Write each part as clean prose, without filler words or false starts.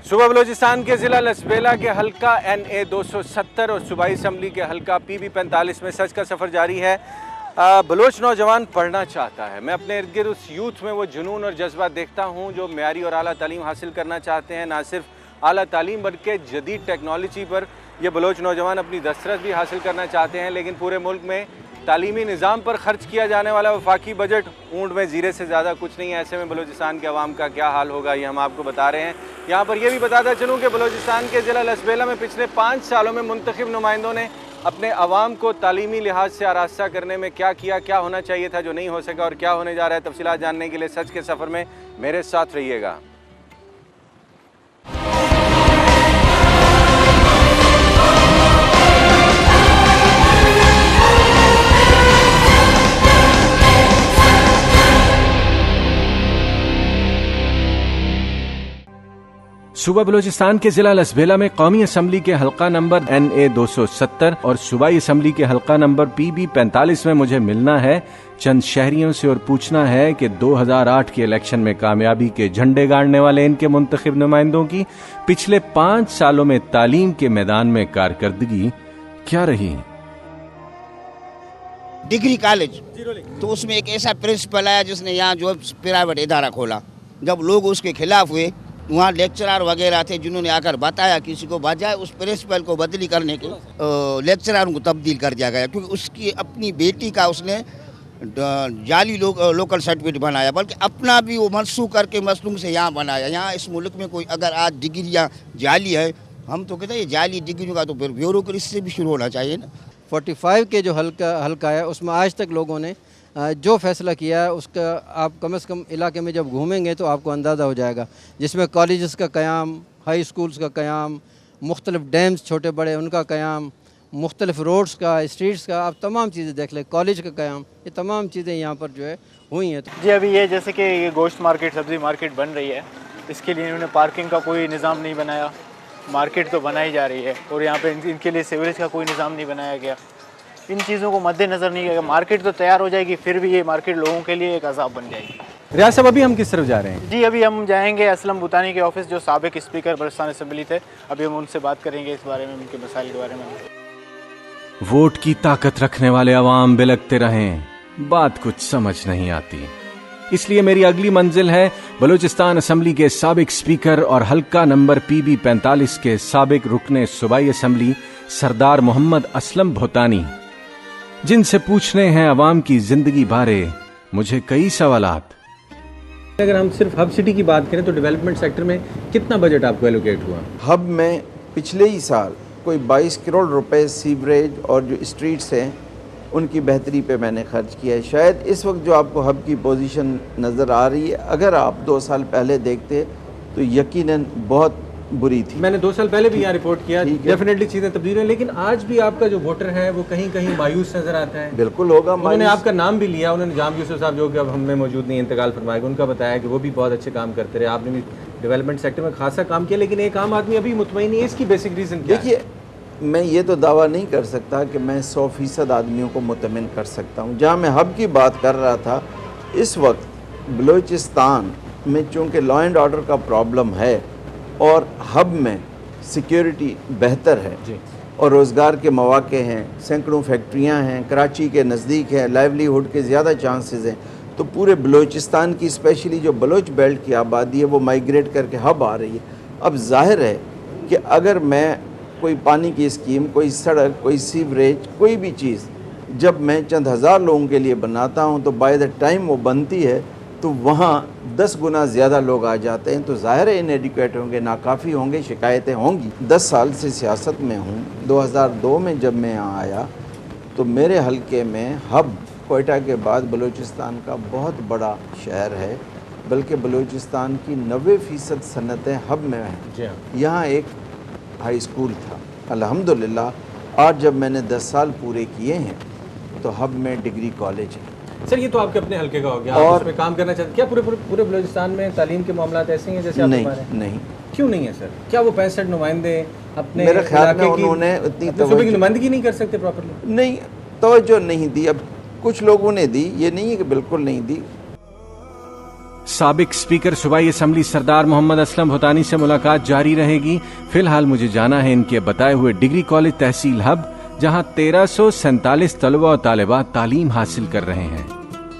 सुबह बलूचिस्तान के ज़िला लसबेला के हल्का NA 270 और सूबाई असम्बली के हल्का PB 45 में सच का सफ़र जारी है। बलोच नौजवान पढ़ना चाहता है। मैं अपने इर्द गिर्द उस यूथ में वो जुनून और जज्बा देखता हूँ जो मेयारी और आला तालीम हासिल करना चाहते हैं। ना सिर्फ आला तालीम बल्कि जदीद टेक्नोलॉजी पर ये बलोच नौजवान अपनी दस्तरस भी हासिल करना चाहते हैं। लेकिन पूरे मुल्क में तालीमी निज़ाम पर ख़र्च किया जाने वाला वफाकी बजट ऊँट में ज़ीरे से ज़्यादा कुछ नहीं है। ऐसे में बलूचिस्तान के अवाम का क्या हाल होगा ये हम आपको बता रहे हैं। यहाँ पर यह भी बताता चलूँ कि बलूचिस्तान के ज़िला लसबेला में पिछले 5 सालों में मुंतखब नुमाइंदों ने अपने अवाम को तालीमी लिहाज से आरास्ता करने में क्या किया, क्या होना चाहिए था जो नहीं हो सका और क्या होने जा रहा है, तफसीलात जानने के लिए सच के सफ़र में मेरे साथ रहिएगा। सूबा बलूचिस्तान के जिला लसबेला में कौमी असम्बली के हल्का नंबर NA 270 और सूबाई असम्बली के हल्का नंबर PB 45 में मुझे मिलना है चंद शहरियों से और पूछना है कि 2008 के इलेक्शन में कामयाबी के झंडे गाड़ने वाले इनके मुंतखब नुमाइंदों की पिछले 5 सालों में तालीम के मैदान में कारकर्दगी क्या रही। डिग्री कॉलेज तो उसमें एक ऐसा प्रिंसिपल आया जिसने यहाँ जो प्राइवेट इदारा खोला। जब लोग उसके खिलाफ हुए, वहाँ लेक्चरर वगैरह थे जिन्होंने आकर बताया किसी को बजाय उस प्रिंसिपल को बदली करने के लेक्चरर को तब्दील कर दिया गया, क्योंकि उसकी अपनी बेटी का उसने जाली लोकल सर्टिफिकेट बनाया, बल्कि अपना भी वो मनसूख करके मसलूम से यहाँ बनाया। यहाँ इस मुल्क में कोई अगर आज डिग्रियाँ जाली है, हम तो कहते हैं ये जाली डिग्रियों का तो फिर ब्यूरोक्रेसी से भी शुरू होना चाहिए ना। 45 के जो हल्का है उसमें आज तक लोगों ने जो फैसला किया है उसका आप कम से कम इलाके में जब घूमेंगे तो आपको अंदाज़ा हो जाएगा, जिसमें कॉलेजेस का क़याम, हाई स्कूल्स का क़याम, मुख्तलिफ डैम्स छोटे बड़े उनका क़याम, मुख्तलिफ रोड्स का, स्ट्रीट्स का, आप तमाम चीज़ें देख लें, कॉलेज का क़याम, ये तमाम चीज़ें यहाँ पर जो है हुई हैं। जी अभी ये जैसे कि ये गोश्त मार्केट, सब्ज़ी मार्केट बन रही है, इसके लिए इन्होंने पार्किंग का कोई निज़ाम नहीं बनाया। मार्केट तो बनाई जा रही है और यहाँ पर इनके लिए सीवरेज का कोई निज़ाम नहीं बनाया गया। इन चीज़ों को मद्देनज़र नहीं किया। मार्केट तो तैयार हो जाएगी, फिर भी ये मार्केट लोगों के लिए एक अज़ाब बन जाएगी। रियाज साहब, अभी हम किस तरफ जा रहे हैं? जी अभी हम जाएंगे असलम बुतानी के ऑफिस, जो साबिक स्पीकर बलूचिस्तान असम्बली थे। अभी हम उनसे बात करेंगे इस बारे में, उनके मसाइल के बारे में। वोट की ताकत रखने वाले अवाम बिलकते रहें, बात कुछ समझ नहीं आती। इसलिए मेरी अगली मंजिल है बलूचिस्तान असम्बली के साबिक स्पीकर और हल्का नंबर PB 45 के साबिक रुकने सूबाई असम्बली सरदार मोहम्मद असलम भोतानी, जिनसे पूछने हैं अवाम की जिंदगी बारे मुझे कई सवालात। अगर हम सिर्फ हब सिटी की बात करें तो डेवलपमेंट सेक्टर में कितना बजट आपको एलोकेट हुआ? हब में पिछले ही साल कोई 22 करोड़ रुपए सीवरेज और जो स्ट्रीट्स हैं उनकी बेहतरी पे मैंने खर्च किया है। शायद इस वक्त जो आपको हब की पोजीशन नज़र आ रही है, अगर आप 2 साल पहले देखते तो यकीनन बहुत बुरी थी। मैंने 2 साल पहले भी यहाँ रिपोर्ट किया, डेफिनेटली चीज़ें तब्दील हुई, लेकिन आज भी आपका जो वोटर है वो कहीं कहीं मायूस नजर आता है। बिल्कुल होगा। उन्होंने आपका नाम भी लिया, उन्होंने जाम यूसुफ साहब जो कि अब हम में मौजूद नहीं, इंतकाल फरमाएगा, उनका बताया कि वो भी बहुत अच्छे काम करते रहे, आपने भी डेवलपमेंट सेक्टर में खासा काम किया, लेकिन एक आम आदमी अभी मुतमईन नहीं है। इसकी बेसिक रीज़न क्या है? देखिए, मैं ये तो दावा नहीं कर सकता कि मैं 100% आदमियों को मुतमिन कर सकता हूँ। जहाँ मैं हब की बात कर रहा था, इस वक्त बलूचिस्तान में चूँकि लॉ एंड ऑर्डर का प्रॉब्लम है और हब में सिक्योरिटी बेहतर है और रोज़गार के मौके हैं, सैकड़ों फैक्ट्रियाँ हैं, कराची के नज़दीक है, लाइवलीहुड के ज़्यादा चांसेस हैं, तो पूरे बलूचिस्तान की स्पेशली जो बलोच बेल्ट की आबादी है वो माइग्रेट करके हब आ रही है। अब जाहिर है कि अगर मैं कोई पानी की स्कीम, कोई सड़क, कोई सीवरेज, कोई भी चीज़ जब मैं चंद हज़ार लोगों के लिए बनाता हूँ तो बाय द टाइम वो बनती है तो वहाँ 10 गुना ज़्यादा लोग आ जाते हैं, तो ज़ाहिर है इनएडिक्वेट होंगे, नाकाफ़ी होंगे, शिकायतें होंगी। 10 साल से सियासत में हूँ। 2002 में जब मैं यहाँ आया तो मेरे हलके में हब कोयटा के बाद बलूचिस्तान का बहुत बड़ा शहर है, बल्कि बलूचिस्तान की 90% सनतें हब में हैं। यहाँ एक हाई स्कूल था। अल्हम्दुलिल्लाह आज जब मैंने 10 साल पूरे किए हैं तो हब में डिग्री कॉलेज है। सर, ये तो आपके अपने हल्के का हो गया, और उसमें काम करना चाहते, क्या पूरे बलूचिस्तान में तालीम के मामला ऐसे हैं जैसे आप बता रहे हैं? नहीं। क्यों नहीं है सर? क्या वो 65 नुमाइंदे अपने मेरे ख्याल में उन्होंने उतनी सूबे की नुमाइंदगी नहीं कर सकते प्रॉपर्ली? नहीं, तवज्जो नहीं दी। अब कुछ लोगों ने दी, ये नहीं है कि बिल्कुल नहीं दी। साबिक स्पीकर सूबाई असम्बली सरदार मोहम्मद असलम भूतानी से मुलाकात जारी रहेगी। फिलहाल मुझे जाना है इनके बताए हुए डिग्री कॉलेज तहसील हब, जहां 1347 तलबा और तालिबात तालीम हासिल कर रहे हैं।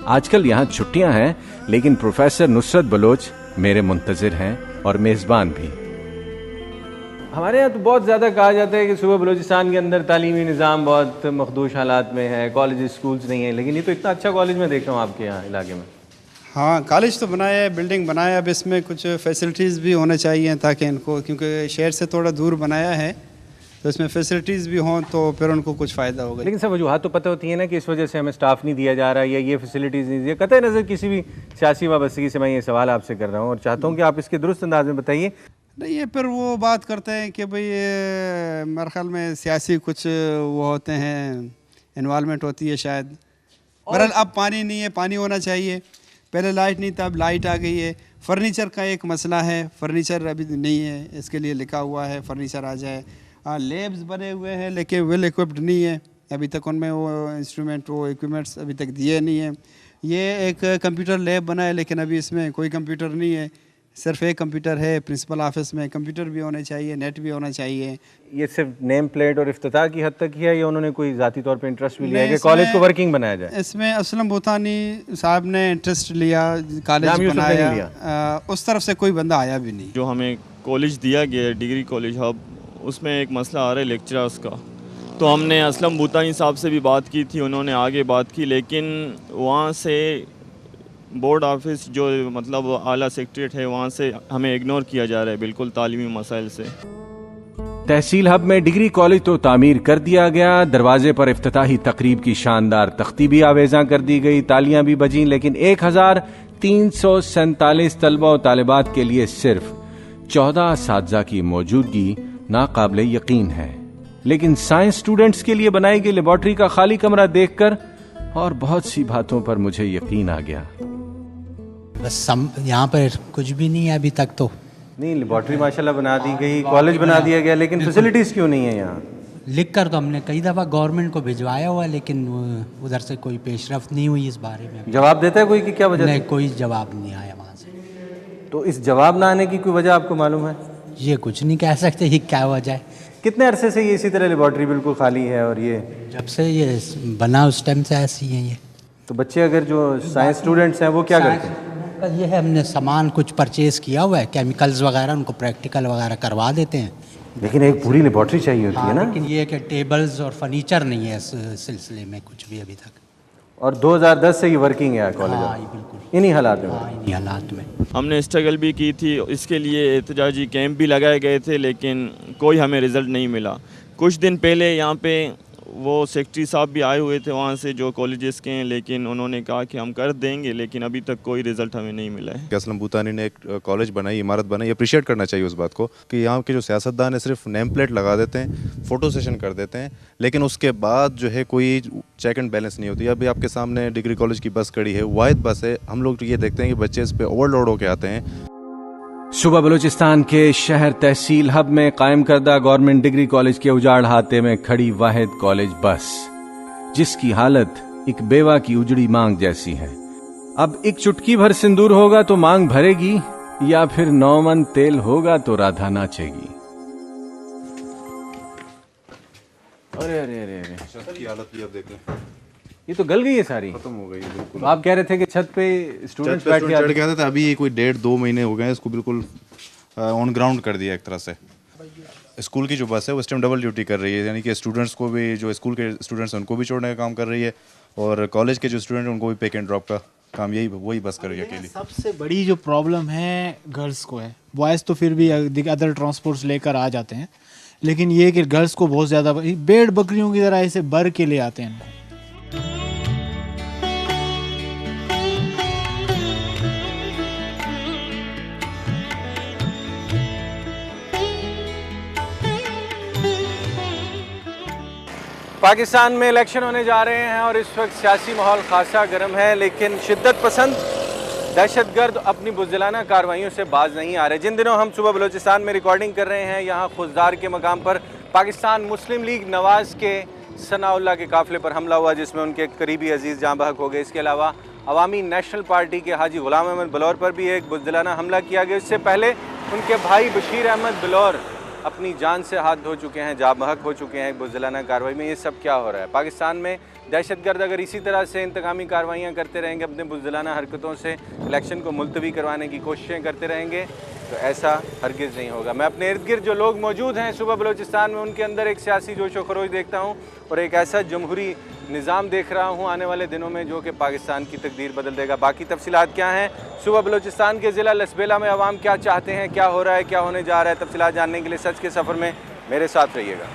आजकल यहां छुट्टियां हैं, लेकिन प्रोफेसर नुसरत बलोच मेरे मुंतजिर हैं और मेज़बान भी। हमारे यहाँ तो बहुत ज़्यादा कहा जाता है कि सूबा बलूचिस्तान के अंदर तालीमी निज़ाम बहुत मखदूश हालात में है, कॉलेज स्कूल्स नहीं है, लेकिन ये तो इतना अच्छा कॉलेज मैं देख रहा हूँ आपके यहाँ इलाके में। हाँ, कॉलेज तो बनाया है, बिल्डिंग बनाया, अब इसमें कुछ फैसिलिटीज़ भी होने चाहिए ताकि इनको, क्योंकि शहर से थोड़ा दूर बनाया है तो इसमें फैसिलिटीज़ भी हों तो फिर उनको कुछ फ़ायदा होगा। लेकिन सब वजूहत तो पता होती है ना कि इस वजह से हमें स्टाफ नहीं दिया जा रहा है या ये फैसिलिटीज़ नहीं दी। कतई नज़र किसी भी सियासी वाबस्तगी से मैं ये सवाल आपसे कर रहा हूँ और चाहता हूँ कि आप इसके दुरुस्त अंदाज में बताइए। नहीं, ये फिर वो बात करते हैं कि भाई मेरे ख्याल में सियासी कुछ वो होते हैं, इन्वॉल्वमेंट होती है शायद। बहरहाल अब पानी नहीं है, पानी होना चाहिए। पहले लाइट नहीं था, अब लाइट आ गई है। फर्नीचर का एक मसला है, फर्नीचर अभी नहीं है, इसके लिए लिखा हुआ है फर्नीचर आ जाए। लेब्स बने हुए हैं लेकिन वेल इक्विप्ड नहीं है अभी तक, उनमें वो इंस्ट्रूमेंट, वो इक्विपमेंट्स अभी तक दिए नहीं है। ये एक कंप्यूटर लैब बना है लेकिन अभी इसमें कोई कंप्यूटर नहीं है, सिर्फ एक कंप्यूटर है। प्रिंसिपल ऑफिस में कंप्यूटर भी होने चाहिए, नेट भी होना चाहिए। ये सिर्फ नेम प्लेट और इफ्तिताह की हद तक किया या उन्होंने कोई ज़ाती तौर पे इंटरेस्ट भी लिया है कि कॉलेज को वर्किंग बनाया जाए? इसमें असलम भूतानी साहब ने इंटरेस्ट लिया, कॉलेज बनाया, उस तरफ से कोई बंदा आया भी नहीं। जो हमें कॉलेज दिया गया है डिग्री कॉलेज हब, उसमें एक मसला आ रहा है लेक्चरर्स का। तो हमने असलम भूतानी साहब से भी बात की थी, उन्होंने आगे बात की, लेकिन वहाँ से बोर्ड ऑफिस जो मतलब आला सेक्रेटरीट है वहाँ से हमें इग्नोर किया जा रहा है बिल्कुल तालीमी मसाइल से। तहसील हब में डिग्री कॉलेज तो तामीर कर दिया गया, दरवाजे पर इफ्तिताही तकरीब की शानदार तख्ती भी आवेज़ा कर दी गई, तालियां भी बजीं, लेकिन 1347 तलबा और तालिबात के लिए सिर्फ 14 असातिज़ा की मौजूदगी नाकाबिले यकीन है। लेकिन साइंस स्टूडेंट्स के लिए बनाई गई लेबॉर्ट्री का खाली कमरा देखकर और बहुत सी बातों पर मुझे यकीन आ गया। बस यहाँ पर कुछ भी नहीं है अभी तक तो। नहीं, लेबॉर्ट्री माशाल्लाह बना दी गई, कॉलेज बना दिया गया, लेकिन फैसिलिटीज़ क्यों नहीं है यहाँ? लिख कर तो हमने कई दफ़ा गवर्नमेंट को भिजवाया हुआ है, लेकिन उधर से कोई पेशरफ्त नहीं हुई इस बारे में। जवाब देता है कोई कि क्या वजह? नहीं, कोई जवाब नहीं आया वहाँ से। तो इस जवाब ना आने की कोई वजह आपको मालूम है? ये कुछ नहीं कह सकते कि क्या वजह है। कितने अरसे से ये इसी तरह लेबॉर्ट्री बिल्कुल खाली है? और ये जब से ये बना उस टाइम से ऐसी है ये। तो बच्चे अगर जो साइंस स्टूडेंट्स हैं वो क्या करते हैं? ये है, हमने सामान कुछ परचेज़ किया हुआ है, केमिकल्स वगैरह, उनको प्रैक्टिकल वगैरह करवा देते हैं। लेकिन एक पूरी लेबॉर्ट्री चाहिए होती है ना? लेकिन ये कि टेबल्स और फर्नीचर नहीं है इस सिलसिले में कुछ भी अभी तक। और 2010 से ये वर्किंग है कॉलेज? हाँ, बिल्कुल इन्हीं हालात में। हाँ, इन्हीं हालात में। हमने स्ट्रगल भी की थी, इसके लिए एहतजाजी कैंप भी लगाए गए थे, लेकिन कोई हमें रिज़ल्ट नहीं मिला। कुछ दिन पहले यहाँ पे वो सेक्रेटरी साहब भी आए हुए थे वहाँ से जो कॉलेजेस के हैं, लेकिन उन्होंने कहा कि हम कर देंगे, लेकिन अभी तक कोई रिज़ल्ट हमें नहीं मिला है। असलम भूतानी ने एक कॉलेज बनाई, इमारत बनाई, अप्रिशिएट करना चाहिए उस बात को कि यहाँ के जो सियासतदान है सिर्फ नेम प्लेट लगा देते हैं, फ़ोटो सेशन कर देते हैं, लेकिन उसके बाद जो है कोई चेक एंड बैलेंस नहीं होती। अभी आपके सामने डिग्री कॉलेज की बस खड़ी है, वाहिद बस है, हम लोग ये देखते हैं कि बच्चे इस पर ओवरलोड होकर आते हैं। सूबा बलूचिस्तान के शहर तहसील हब में कायम करदा गवर्नमेंट डिग्री कॉलेज के उजाड़ हाथे में खड़ी वाहिद कॉलेज बस, जिसकी हालत एक बेवा की उजड़ी मांग जैसी है। अब एक चुटकी भर सिंदूर होगा तो मांग भरेगी, या फिर 9 मन तेल होगा तो राधा नाचेगी। अरे अरे अरे अरे, छत की हालत भी अब देख लें, ये तो गल गई है सारी, खत्म हो गई है बिल्कुल। आप कह रहे थे कि छत पे स्टूडेंट्स बैठ के चढ़ के आते थे, अभी कोई 1.5-2 महीने हो गए इसको बिल्कुल ऑन ग्राउंड कर दिया एक तरह से। स्कूल की जो बस है वो इस टाइम डबल ड्यूटी कर रही है, यानी कि स्टूडेंट्स को भी, जो स्कूल के स्टूडेंट्स हैं उनको भी छोड़ने का काम कर रही है, और कॉलेज के जो स्टूडेंट हैं उनको भी पिक एंड ड्रॉप का काम वही बस कर रही है अकेली। सबसे बड़ी जो प्रॉब्लम है गर्ल्स को है, बॉयज़ तो फिर भी अदर ट्रांसपोर्ट्स लेकर आ जाते हैं, लेकिन ये कि गर्ल्स को बहुत ज़्यादा भेड़ बकरियों की तरह ऐसे भर के ले आते हैं। पाकिस्तान में इलेक्शन होने जा रहे हैं और इस वक्त सियासी माहौल खासा गर्म है, लेकिन शिद्दत पसंद दहशतगर्द अपनी बुज़दिलाना कार्रवाइयों से बाज नहीं आ रहे। जिन दिनों हम सुबह बलूचिस्तान में रिकॉर्डिंग कर रहे हैं, यहाँ खुजदार के मकाम पर पाकिस्तान मुस्लिम लीग नवाज़ के सनाउल्लाह के काफ़िले पर हमला हुआ, जिसमें उनके करीबी अजीज़ जाँ बहक हो गए। इसके अलावा अवामी नेशनल पार्टी के हाजी गुलाम अहमद बलौर पर भी एक बुज़दिलाना हमला किया गया। इससे पहले उनके भाई बशीर अहमद बलौर अपनी जान से हाथ धो चुके हैं, जाँ बहक हो चुके हैं बुज़दिलाना कार्रवाई में। ये सब क्या हो रहा है? पाकिस्तान में दहशतगर्द अगर इसी तरह से इंतकामी कार्रवाइयाँ करते रहेंगे, अपने बुज़दिलाना हरकतों से इलेक्शन को मुलतवी करवाने की कोशिशें करते रहेंगे, तो ऐसा हरगिज़ नहीं होगा। मैं अपने इर्द गिर्द जो लोग मौजूद हैं सुबह बलूचिस्तान में, उनके अंदर एक सियासी जोश व खरोश देखता हूँ और एक ऐसा जमहूरी निज़ाम देख रहा हूँ आने वाले दिनों में जो कि पाकिस्तान की तकदीर बदल देगा। बाकी तफसीलात क्या हैं, सुबह बलूचिस्तान के ज़िला लसबेला में अवाम क्या चाहते हैं, क्या हो रहा है, क्या होने जा रहा है, तफसीलात जानने के लिए सच के सफ़र में मेरे साथ रहिएगा।